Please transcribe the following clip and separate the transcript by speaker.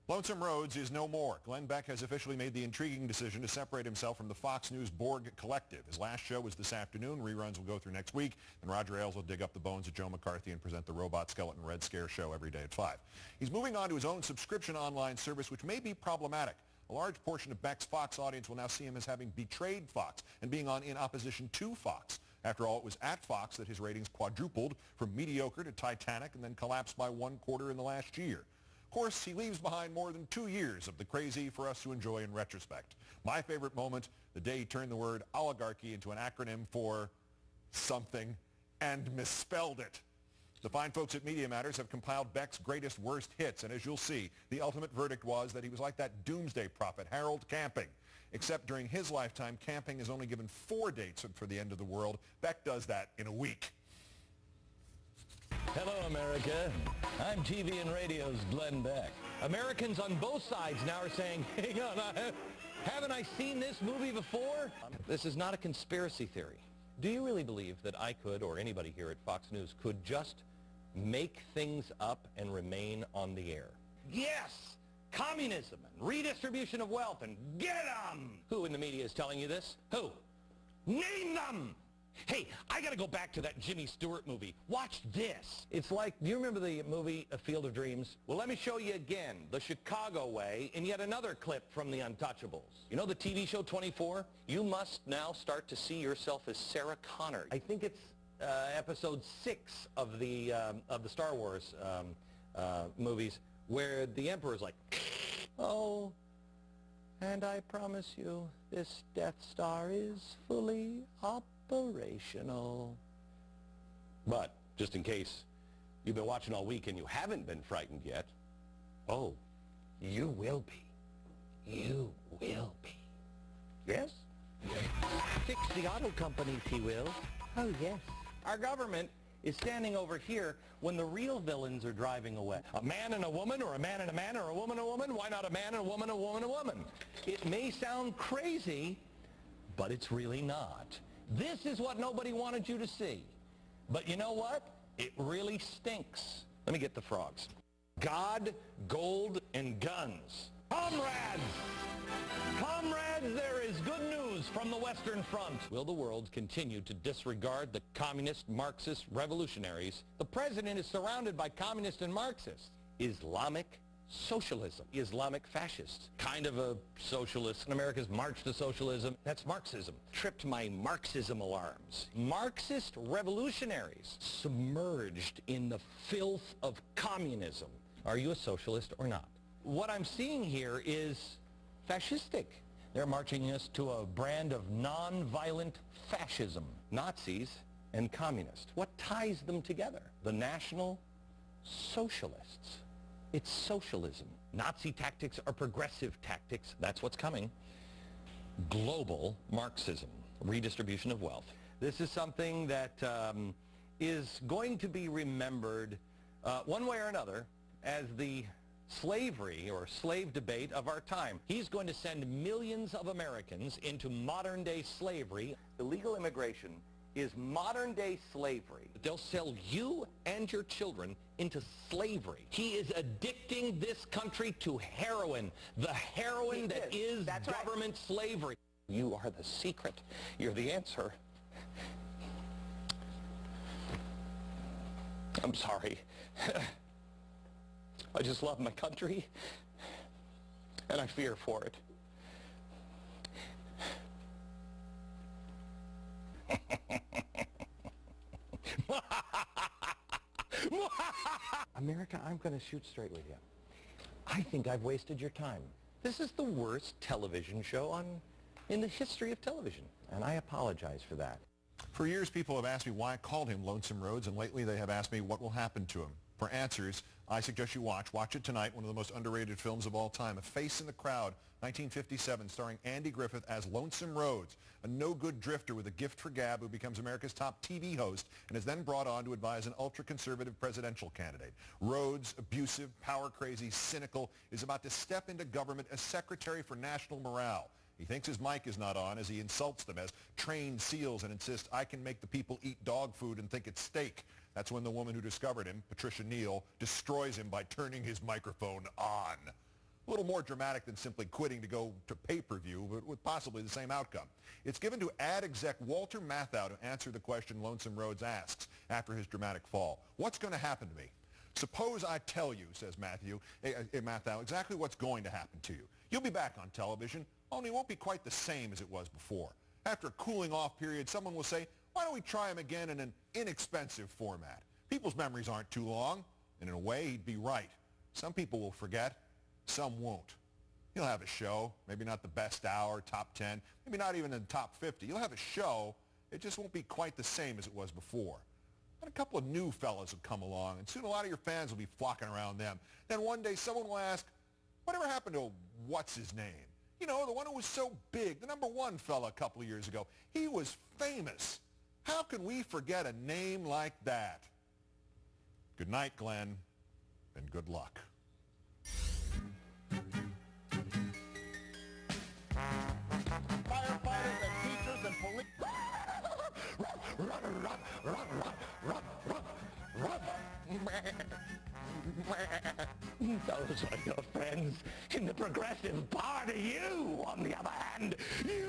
Speaker 1: Lonesome Rhodes is no more. Glenn Beck has officially made the intriguing decision to separate himself from the Fox News Borg Collective. His last show was this afternoon. Reruns will go through next week. And Roger Ailes will dig up the bones of Joe McCarthy and present the Robot Skeleton Red Scare show every day at 5. He's moving on to his own subscription online service, which may be problematic. A large portion of Beck's Fox audience will now see him as having betrayed Fox and being on in opposition to Fox. After all, it was at Fox that his ratings quadrupled from mediocre to Titanic and then collapsed by 1/4 in the last year. Of course, he leaves behind more than 2 years of the crazy for us to enjoy in retrospect. My favorite moment, the day he turned the word oligarchy into an acronym for something and misspelled it. The fine folks at Media Matters have compiled Beck's greatest worst hits, and as you'll see, the ultimate verdict was that he was like that doomsday prophet, Harold Camping. Except during his lifetime, Camping is only given 4 dates for the end of the world. Beck does that in a week.
Speaker 2: Hello, America. I'm TV and radio's Glenn Beck. Americans on both sides now are saying, hang on, haven't I seen this movie before? This is not a conspiracy theory. Do you really believe that I could, or anybody here at Fox News, could just make things up and remain on the air? Yes! Communism and redistribution of wealth and get 'em! Who in the media is telling you this? Who? Name them! Hey, I gotta go back to that Jimmy Stewart movie. Watch this. It's like, do you remember the movie A Field of Dreams? Well, let me show you again, the Chicago way, in yet another clip from The Untouchables. You know the TV show 24? You must now start to see yourself as Sarah Connor. I think it's episode 6 of the Star Wars movies, where the Emperor's like, oh, and I promise you, this Death Star is fully operational. But, just in case you've been watching all week and you haven't been frightened yet, oh, you will be. You will be. Yes? Fix the auto companies, he will. Oh, yes. Our government is standing over here when the real villains are driving away. A man and a woman, or a man and a man, or a woman and a woman? Why not a man and a woman, a woman and a woman? It may sound crazy, but it's really not. This is what nobody wanted you to see. But you know what? It really stinks. Let me get the frogs. God, gold, and guns. Comrades! Comrades, there is good news from the Western Front. Will the world continue to disregard the communist, Marxist revolutionaries? The president is surrounded by communists and Marxists. Islamic socialism. Islamic fascists. Kind of a socialist. America's march to socialism. That's Marxism. Tripped my Marxism alarms. Marxist revolutionaries submerged in the filth of communism. Are you a socialist or not? What I'm seeing here is fascistic. They're marching us to a brand of non-violent fascism. Nazis and communists. What ties them together? The National Socialists. It's socialism. Nazi tactics are progressive tactics. That's what's coming. Global Marxism. Redistribution of wealth. This is something that is going to be remembered one way or another as the slavery or slave debate of our time. He's going to send millions of Americans into modern-day slavery. Illegal immigration is modern-day slavery. They'll sell you and your children into slavery. He is addicting this country to heroin, the heroin that is government slavery. You are the secret. You're the answer. I'm sorry. I just love my country, and I fear for it. America, I'm going to shoot straight with you. I think I've wasted your time. This is the worst television show in the history of television, and I apologize for that.
Speaker 1: For years, people have asked me why I called him Lonesome Rhodes, and lately they have asked me what will happen to him. For answers, I suggest you watch it tonight, one of the most underrated films of all time, A Face in the Crowd, 1957, starring Andy Griffith as Lonesome Rhodes, a no-good drifter with a gift for gab who becomes America's top TV host and is then brought on to advise an ultra-conservative presidential candidate. Rhodes, abusive, power-crazy, cynical, is about to step into government as Secretary for National Morale. He thinks his mic is not on as he insults them as trained SEALs and insists, I can make the people eat dog food and think it's steak. That's when the woman who discovered him, Patricia Neal, destroys him by turning his microphone on. A little more dramatic than simply quitting to go to pay-per-view, but with possibly the same outcome. It's given to ad exec Walter Matthau to answer the question Lonesome Rhodes asks after his dramatic fall. What's going to happen to me? Suppose I tell you, says Matthau, exactly what's going to happen to you. You'll be back on television, only it won't be quite the same as it was before. After a cooling off period, someone will say, why don't we try him again in an inexpensive format? People's memories aren't too long, and in a way, he'd be right. Some people will forget. Some won't. You'll have a show, maybe not the best hour, top 10, maybe not even in the top 50. You'll have a show, it just won't be quite the same as it was before. And a couple of new fellas will come along, and soon a lot of your fans will be flocking around them. Then one day someone will ask, whatever happened to what's his name? You know, the one who was so big, the #1 fella a couple of years ago. He was famous. How can we forget a name like that? Good night, Glenn, and good luck.
Speaker 3: Firefighters and teachers and police.
Speaker 2: Those are your friends in the Progressive Party. You, on the other hand, you